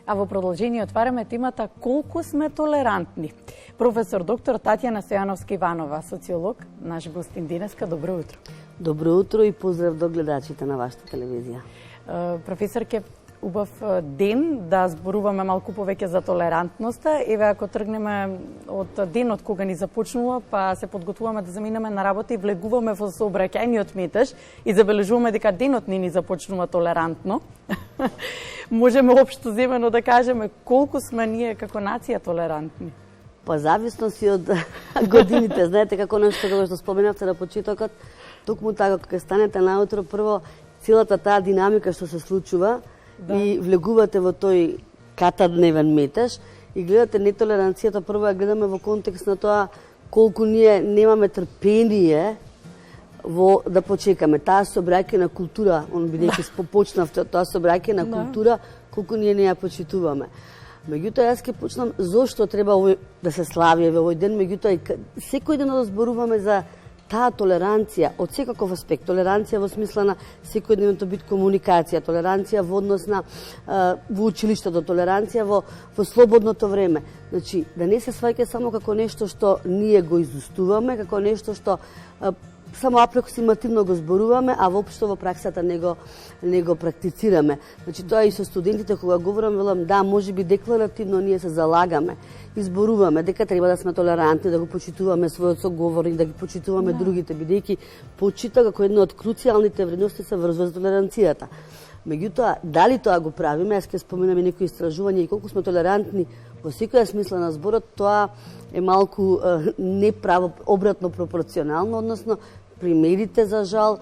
А во продолжение отвараме темата колку сме толерантни. Професор доктор Татјана Стојановска-Иванова, социолог, наш гостин денеска. Добро утро. Добро утро и поздрав до гледачите на вашата телевизија. Професорке, убав ден да зборуваме малку повеќе за толерантноста. Еве, ако тргнеме од денот кога ни започнува, па се подготвуваме да заминеме на работа и влегуваме во сообраќајниот метеж и забележуваме дека денот ни започнува толерантно. Можеме општо земено да кажеме колку сме ние како нација толерантни. Па зависно си од годините. Знаете како нешто кога што споменавте на почетокот, токму така кога станете наутро, прво целата таа динамика што се случува, и влегувате во тој катадневен метеж и гледате нетолеранцијата, прво ја гледаме во контекст на тоа колку ние немаме трпение во да почекаме таа сообраќајна култура, бидејќи почнав тоа сообраќајна култура, колку ние не ја почитуваме. Меѓутоа јас ќе почнам зошто треба овој да се слави овој ден, меѓутоа секој ден да зборуваме за таа толеранција од секаков аспект, толеранција во смисла на секојдневното бит комуникација, толеранција во однос на во училиштето, толеранција во слободното време. Значи, да не се сваќа само како нешто што ние го изустуваме, како нешто што само апроксимативно го зборуваме, а воопшто во праксата не го практицираме. Значи, тоа и со студентите кога говорам, велам, да, можеби декларативно ние се залагаме, изборуваме дека треба да сме толерантни, да го почитуваме својот соговорник, да ги почитуваме другите, бидејќи почита како една од круцијалните вредности се врзува за толеранцијата. Меѓутоа, дали тоа го правиме, јас ќе споменам и некои истражувања и колку сме толерантни во секоја смисла на зборот, тоа е малку неправо, обратно пропорционално, односно примерите за жал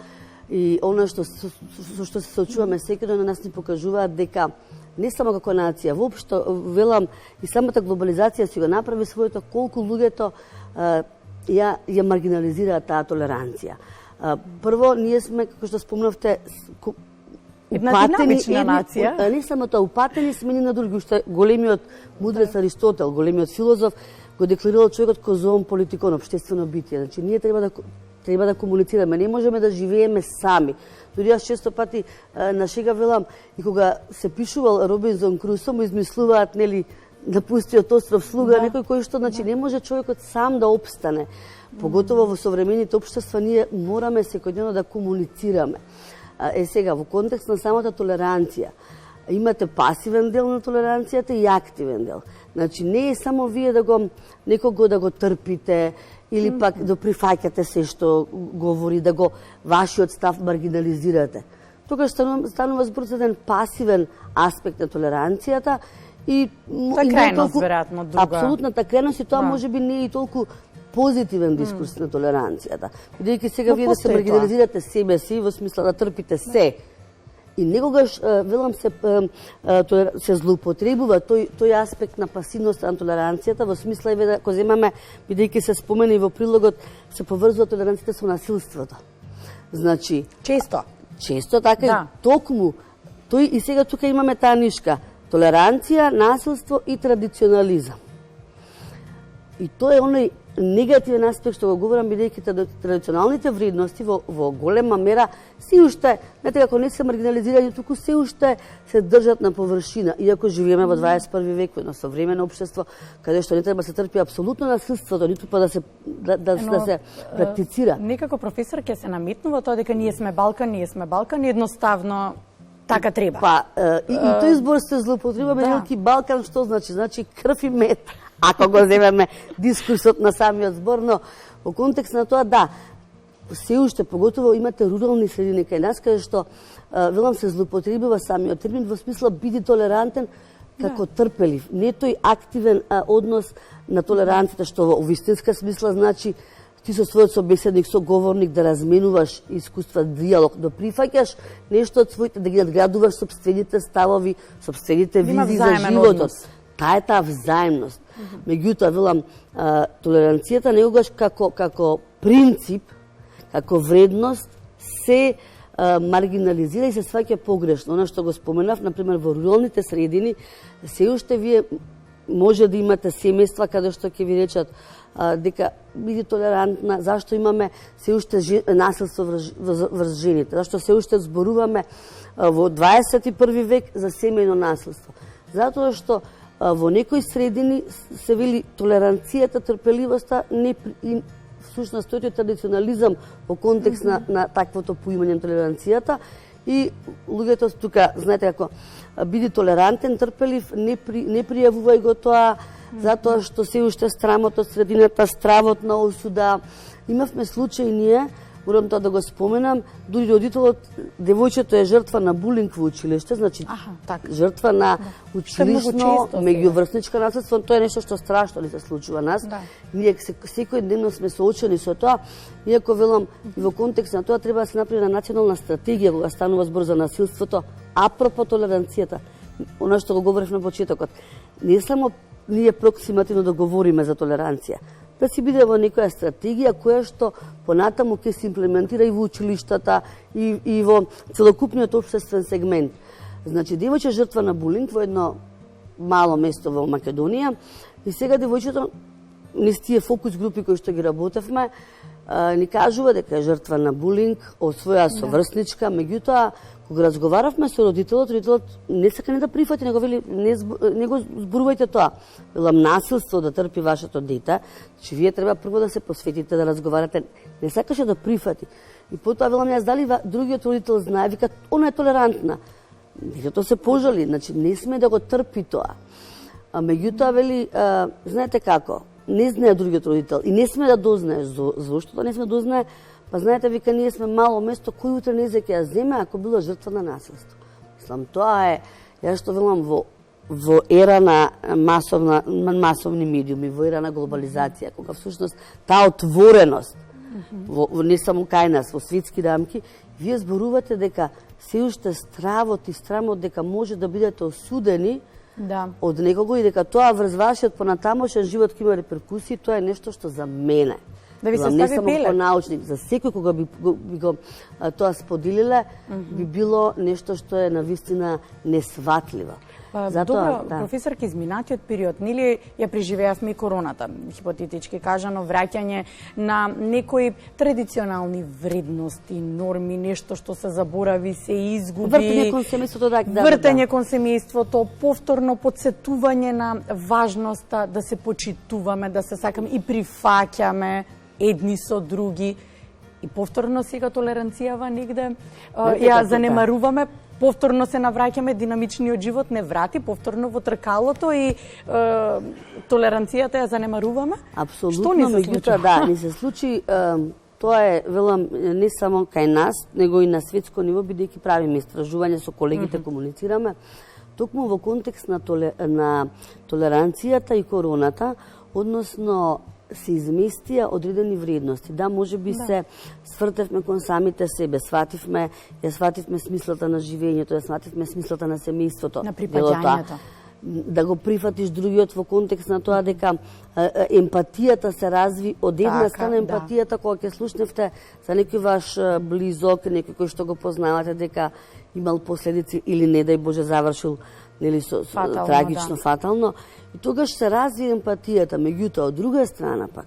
и она што се соочуваме секој на нас ни покажуваат дека не само како нација, воопшто велам и самата глобализација си го направи своето, колку луѓето ја маргинализираат таа толеранција. Прво, ние сме, како што спомнавте, една динамична нација. Не само тоа, упатени сме ни на други. Уште големиот мудрец Аристотел, големиот филозоф, го декларирал човекот кој зовам политикон, општествено битие. Значи, ние треба да комуницираме, не можеме да живееме сами. Дори јас често пати на шега велам, и кога се пишувал Робинзон Крусо, му измислуваат, нели, напустиот остров слуга, некој кој што, значи, не може човекот сам да опстане. Поготово во современите општества ние мораме секојдневно да комуницираме. Сега, во контекст на самата толеранција, имате пасивен дел на толеранцијата и активен дел. Значи, не е само вие да го некого да го трпите или пак да прифаќате се што говори, да го вашиот став маргинализирате. Тогаш станува збор за еден пасивен аспект на толеранцијата и крайност, веројатно, друга. Апсолутната крайност и тоа можеби не е и толку позитивен дискурс на толеранцијата. Бидејќи сега вие да се маргинализирате себе си во смисла да трпите се и некогаш велам се злоупотребува тој аспект на пасивноста на толеранцијата во смисла еве да го земаме, бидејќи се спомена и во прилогот, се поврзува толеранцијата со насилството. Значи често така и токму тој и сега тука имаме таа нишка толеранција, насилство и традиционализам. И тоа е оној негативен аспект што го говорам, бидејќи традиционалните вредности во голема мера се уште, како не се маргинализирани, туку се уште се држат на површина, иако живееме во 21 век, во едно современо општество, каде што не треба да се трпи апсолутно насилството, ниту па да се практицира. Некако професор ќе се наметнува тоа дека ние сме Балкан, едноставно така треба. Па, и тој збор се злоупотребува, бидејќи Балкан што значи? Значи крв и мед. Ако го земеме дискурсот на самиот збор, но во контекст на тоа, да, се уште, поготово имате рурални средини кај нас, каде што, велам, се злоупотребува самиот термин во смисла биди толерантен како трпелив. Не тој активен однос на толеранцијата, што во вистинска смисла значи ти со својот собеседник, соговорник да разменуваш искуства, диалог, да прифаќаш нешто од своите, да ги надградуваш собствените ставови, собствените визии за животот. Таа е таа взаимност. Меѓутоа, велам, толеранцијата некогаш како принцип, како вредност, се маргинализира и се сваќа погрешно. Она што го споменав, например, во руралните средини, се уште вие може да имате семејства каде што ќе ви речат дека биди толерантна, зашто имаме се уште насилство врз жените, зашто се уште зборуваме во 21 век за семејно насилство. затоа што во некои средини се вели толеранцијата, трпеливоста и всушност тој традиционализам во контекст на таквото поимање на толеранцијата и луѓето тука, знаете како, биди толерантен, трпелив, не пријавувај го тоа, затоа што се уште страмот од средината, стравот на осуда. Имавме случај ние, морам тоа да го споменам, дури родителот, девојчето е жртва на булинг во училиште, значи жртва на училишно меѓуврсничко насилство, тоа е нешто што страшно ли се случува нас. Ние секој дневно сме соочени со тоа, иако велам и во контекст на тоа треба да се направи на национална стратегија кога станува збор за насилството, апропо толеранцијата. Она што го говорев на почетокот, не само ние проксимативно да говориме за толеранција, да си биде во некоја стратегија која што понатаму ќе се имплементира и во училиштата и во целокупниот општествен сегмент. Значи, девојче жртва на булинг во едно мало место во Македонија и сега девојчето, низ тие фокус групи кои што ги работевме, ни кажува дека е жртва на булинг од своја соврсничка, меѓутоа, кога разговаравме со родителот не сака не да прифати, него вели не го зборувајте тоа. Велам, насилство да трпи вашето дете, че вие треба прво да се посветите, да разговарате. Не сакаше да прифати. И потоа велам, јас дали другиот родител знае, вика, она е толерантна. Детето се пожали, значи не сме да го трпи тоа. А меѓутоа вели, знаете како, не знае другиот родител и не сме да дознаеш зошто не сме дознае. Па знаете, вика, ние сме мало место, кој утре не ќе ја земе ако било жртва на насилство. Мислам, тоа е, ја што велам, во ера на масовни медиуми, во ера на глобализација, кога всушност таа отвореност, не само кај нас, во светски рамки, вие зборувате дека се уште стравот и страмот дека може да бидете осудени од некого и дека тоа врз вашиот понатамошен живот ќе има реперкусии, тоа е нешто што за мене, да ви се не стави само белек. Како научник, за секој кога би го тоа споделиле, би било нешто што е навистина несватливо. Добро, професорки, изминатиот период, нели ја преживеавме и короната, хипотетички кажано, враќање на некои традиционални вредности, норми, нешто што се заборави, се изгуби. Вртање кон семејството, вртање кон семејството, повторно подсетување на важноста да се почитуваме, да се сакаме и прифаќаме едни со други. И повторно сега толеранцијава негде ја занемаруваме, повторно се навраќаме, динамичниот живот не врати, повторно во тркалото и толеранцијата ја занемаруваме. Апсолутно, што ни се случи? Да, ни се случи, тоа е, велам, не само кај нас, него и на светско ниво, бидејќи правиме истражување со колегите, комуницираме, токму во контекст на толеранцијата и короната, односно се изместија одредени вредности. Да, може би се свртевме кон самите себе, свативме смислата на живењето, свативме смислата на семејството. На припаѓањето. Да го прифатиш другиот во контекст на тоа дека емпатијата се разви од една страна, емпатијата кога ќе слушневте за некој ваш близок, некој кој што го познавате дека имал последици или не дај Боже завршил нели трагично, фатално. И тогаш се разви емпатијата, меѓутоа од друга страна пак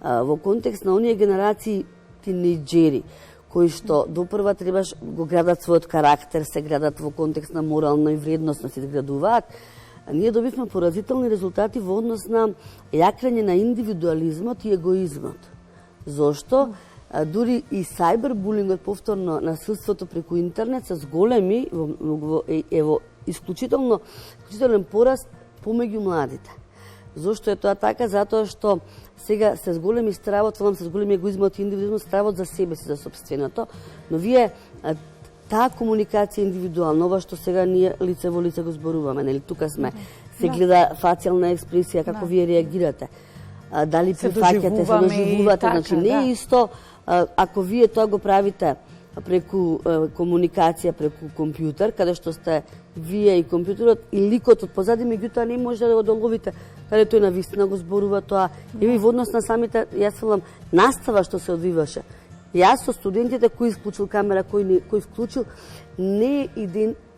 во контекст на оние генерации тинејџери кои што допрва требаш го градат својот карактер, се градат во контекст на морална и вредностно се градуваат, ние добивме поразителни резултати во однос на јакрење на индивидуализмот и егоизмот. Зошто? Дури и сајбербулингот, повторно насилството преку интернет, се зголеми во исклучителен пораст помеѓу младите. Зошто е тоа така? Затоа што сега се зголеми стравот, се зголеми егоизмот и индивидуализмот, стравот за себе си, за собственото, но вие таа комуникација индивидуална, ова што сега ние лице во лице го зборуваме, нели тука сме, се гледа фацијална експресија, како вие реагирате. Дали прифаќате, се доживувате, значи не е исто ако вие тоа го правите преку комуникација, преку компјутер, каде што сте вие и компјутерот и ликот од позади, меѓутоа не може да го доловите каде тој навистина го зборува тоа. И во однос на самите, јас велам, настава што се одвиваше. Јас со студентите кој исклучил камера, кој вклучил, не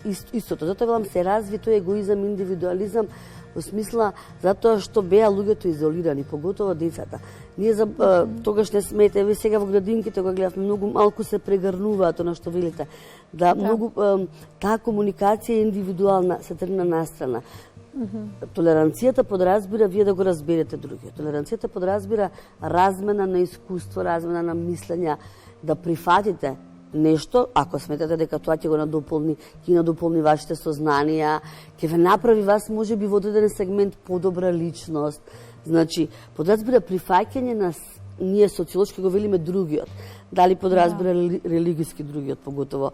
истото. Затоа велам се разви тој егоизам, индивидуализам во смисла затоа што беа луѓето изолирани, поготово децата. Ние тогаш не смете, еве сега во градинките го гледавме, многу малку се прегрнуваат она што велите. Да, многу таа комуникација индивидуална се тргна настрана. Толеранцијата подразбира вие да го разберете другиот. Толеранцијата подразбира размена на искуство, размена на мислења, да прифатите нешто, ако сметате дека тоа ќе го надополни, ќе надополни вашите сознанија, ќе ве направи вас можеби во одреден сегмент подобра личност. Значи, подразбира прифаќање на ние социолошки го велиме другиот. Дали подразбира религиски другиот, поготово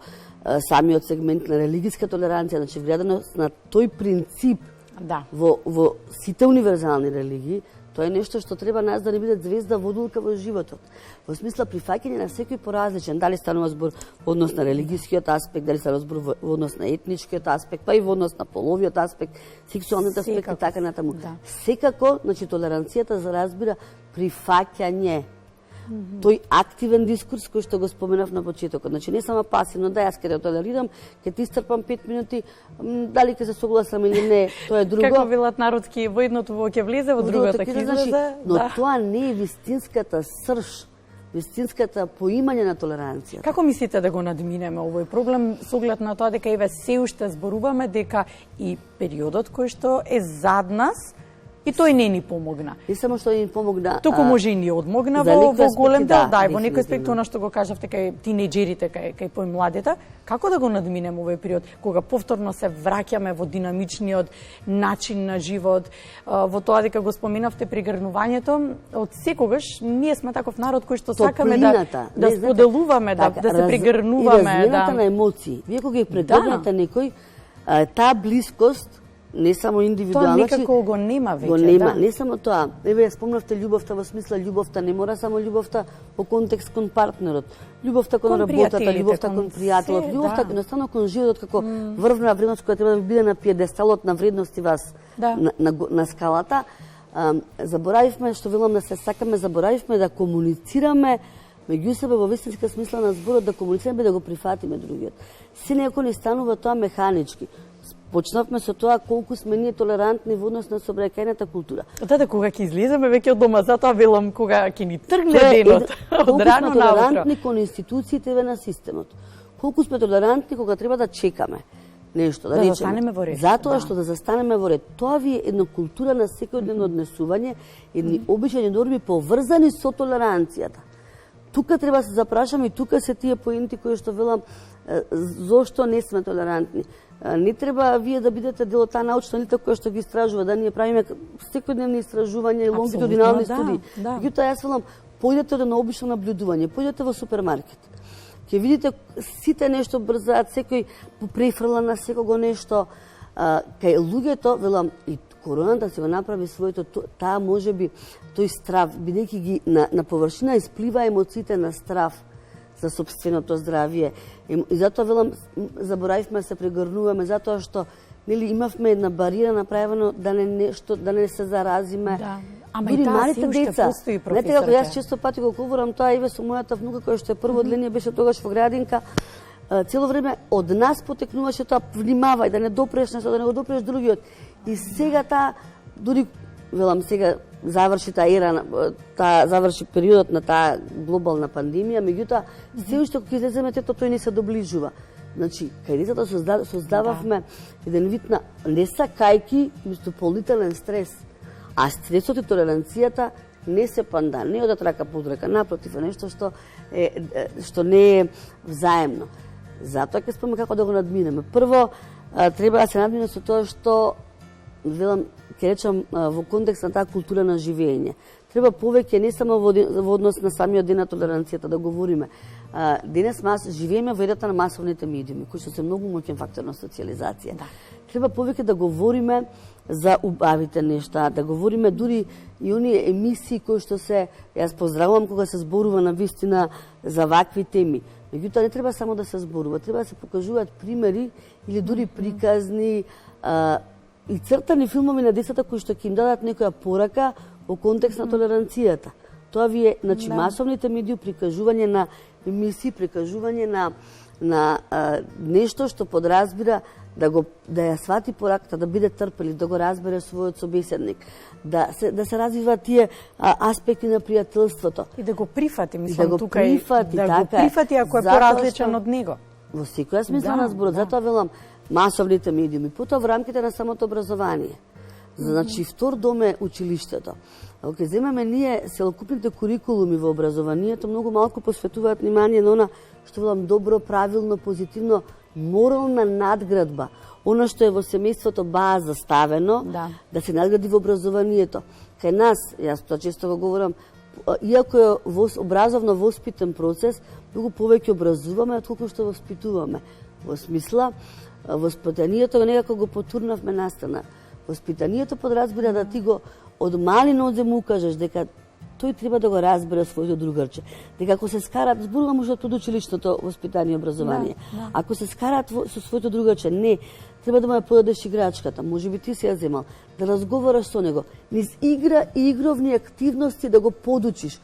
самиот сегмент на религиска толеранција, значи вгледано на тој принцип во сите универзални религии, тоа е нешто што треба нас да не биде звезда водулка во животот. Во смисла прифаќање на секој поразличен, дали станува збор во однос на религискиот аспект, дали станува збор во однос на етничкиот аспект, па и во однос на половиот аспект, сексуалниот аспект и така натаму. Секако, значи толеранцијата за разбира прифаќање. Тој активен дискурс кој што го споменав на почетокот. Значи не само пасивно, да јас ќе да толерирам, ќе ти истрпам 5 минути, дали ќе се согласам или не, тоа е друго. Како велат народски, во едното ќе влезе, во другото ќе излезе. Но тоа не е вистинската срж, вистинската поимање на толеранција. Како мислите да го надминеме овој проблем со оглед на тоа дека еве се уште зборуваме дека и периодот кој што е зад нас и тој не ни помогна. Не само што ни помогна, туку може и ни одмогна во голем дел, да, и во некој аспект она што го кажавте кај тинеџерите, кај помладите, како да го надминеме овој период кога повторно се враќаме во динамичниот начин на живот, во тоа дека го споменавте пригрнувањето, од секогаш ние сме таков народ кој што сакаме да споделуваме, да се пригрнуваме, размената на емоции. Вие кога ги прегрнете некој, таа блискост не само индивидуално, тоа некако го нема веќе, го нема, не само тоа. Еве ја спомнавте љубовта во смисла љубовта не мора само љубовта во контекст кон партнерот. Љубовта кон работата, љубовта кон пријателот, љубовта едноставно кон животот како врвна вредност која треба да биде на пиедесталот на вредности вас на скалата. Заборавивме, што велам да се сакаме, заборавивме да комуницираме меѓу себе во вистинска смисла на зборот, да комуницираме, да го прифатиме другиот. Се некој не станува тоа механички. Почнавме со тоа колку сме ние толерантни во однос на сообраќајната култура. Да, кога ќе излеземе веќе од дома, затоа велам кога ќе ни тргне денот од рано на утро. Колку сме толерантни кон институциите на системот. Колку сме толерантни кога треба да чекаме нешто, да застанеме во ред. Затоа што да застанеме во ред. Тоа ви е една култура на секојдневно однесување, едни обичајни норми поврзани со толеранцијата. Тука треба да се запрашаме и тука се тие поинти кои што велам зошто не сме толерантни. Не треба вие да бидете дел од таа научна елита која што ги истражува, да ние правиме секојдневни истражувања и лонгитудинални студии. Меѓутоа јас велам, појдете на обично наблюдување, појдете во супермаркет. Ќе видите сите нешто брзаат, секој префрла на секого нешто. Кај луѓето, велам, и короната се го направи своето, таа можеби тој страв, бидејќи ги на површина исплива емоциите на страв за собственото здравје. И затоа велам, заборавивме да се прегрнуваме, затоа што нели имавме една бариера направено да не се заразиме. Да. Дури малите деца. Не така кога јас често пати го говорам тоа и со мојата внука која што е прво одделение беше тогаш во градинка, цело време од нас потекнуваше тоа, внимавај да не допреш нешто, да не го допреш другиот. И сега таа дури велам сега заврши таа ера, заврши периодот на таа глобална пандемија, меѓутоа се уште кога излеземе тето тој не се доближува. Значи, кај децата создававме еден вид на не сакајки, дополнителен стрес. А стресот и толеранцијата не се панда, не одат рака под рака, напротив, е нешто што не е взаемно. Затоа ќе спомнам како да го надминеме. Прво, треба да се надмине со тоа што, велам, ќе речам, во контекст на таа култура на живење. Треба повеќе, не само во однос на самиот ден на толеранцијата, да говориме. Денес живееме во едата на масовните медиуми, кои што се многу моќен фактор на социализација. Да. Треба повеќе да говориме за убавите нешта, да говориме дури и оние емисии кои што јас поздравувам кога се зборува на вистина за вакви теми. Меѓутоа не треба само да се зборува, треба да се покажуваат примери или дури приказни и цртани филмови на децата кои што ќе им дадат некоја порака во контекст на толеранцијата. Тоа ви е, значи, масовните медии, прикажување на емисии, прикажување на на нешто што подразбира да ја свати пораката, да биде трпелив, да го разбере својот собеседник, да се развива тие аспекти на пријателството. И да го прифати, мислам, да тука и да го прифати ако е поразличен од него. Во секоја смисла на зборот, затоа велам масовните медиуми, потоа во рамките на самото образование. Значи, втор дом е училиштето. Ако ќе земеме ние целокупните курикулуми во образованието, многу малку посветуваат внимание на она што велам добро, правилно, позитивно, морална надградба. Она што е во семејството база ставено, да се надгради во образованието. Кај нас, јас тоа често го говорам, иако е образовно воспитен процес, многу повеќе образуваме отколку што воспитуваме. Во смисла, воспитанието некако го потурнавме настана. Воспитанието подразбира да ти го од малина од му кажеш дека тој треба да го разбере својот другарче. Дека ако се скарат, зборувам уште од училишното воспитание и образование. Ако се скарат со својото другарче, не, треба да му ја подадеш играчката, можеби ти се ја земал, да разговараш со него, низ игра и игровни активности да го подучиш.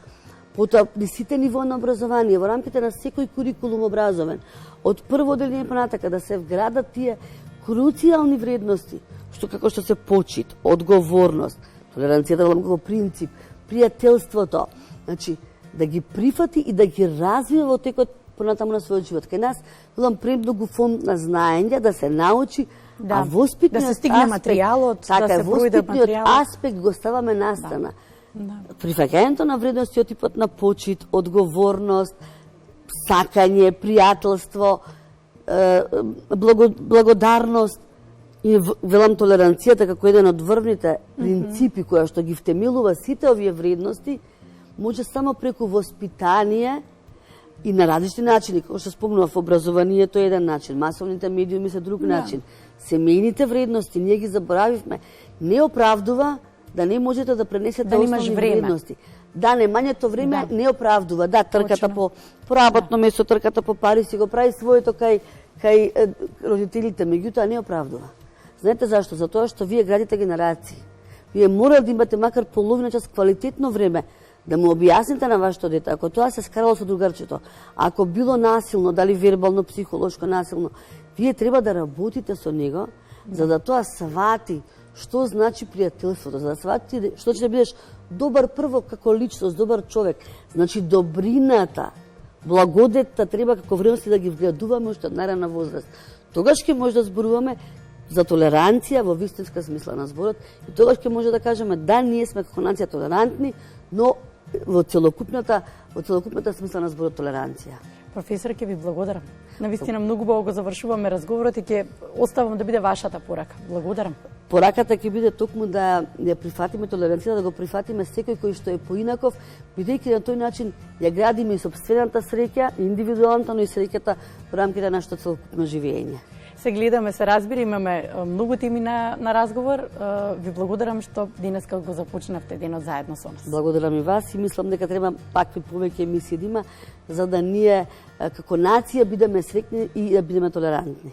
Потоа, низ сите ниво на образование, во рамките на секој курикулум образовен, од прво одделение понатака да се вградат тие круцијални вредности, што како што се почит, одговорност, толеранцијата во принцип, пријателството, значи да ги прифати и да ги развива во текот понатаму на својот живот. Кај нас велам премногу фонд на знаење да се научи, а воспитниот да се стигне материјалот, да се пројде материјалот. Аспект го ставаме настана. Прифаќањето на вредности од типот на почит, одговорност, сакање, пријателство, благодарност, и велам толеранцијата како еден од врвните принципи која што ги втемелува сите овие вредности, може само преку воспитание и на различни начини, како што спомнував, образованието е еден начин, масовните медиуми се друг начин. Семејните вредности, ние ги заборавивме, не оправдува да не можете да пренесете основни вредности. Да, немањето време не оправдува. Да, трката по работно место, трката по пари си го прави своето кај родителите, меѓутоа не оправдува. Знаете зашто? Затоа што вие градите генерации. Вие мора да имате макар половина час квалитетно време да му објасните на вашето дете, ако тоа се скарало со другарчето, ако било насилно, дали вербално, психолошко насилно, вие треба да работите со него, за да тоа свати што значи пријателството, за да свати што ќе да бидеш добар прво како личност, добар човек. Значи добрината, благодетта треба како вредности да ги вградуваме уште од најрана возраст. Тогаш ќе може да зборуваме за толеранција во вистинска смисла на зборот и тогаш ќе може да кажеме да, ние сме како нација толерантни, но во целокупната смисла на зборот толеранција. Професор, ќе ви благодарам. Навистина многу убаво го завршуваме разговорот и ќе оставам да биде вашата порака. Благодарам. Пораката ќе биде токму да ја прифатиме толеранцијата, да го прифатиме секој кој што е поинаков, бидејќи на тој начин ја градиме и сопствената среќа, индивидуалната, но и среќата во рамките на нашето целокупно живење. Се гледаме, се разбира, имаме многу теми на разговор. Ви благодарам што денеска го започнавте денот заедно со нас. Благодарам и вас и мислам дека треба пакви повеќе емисии да има, за да ние како нација бидеме среќни и да бидеме толерантни.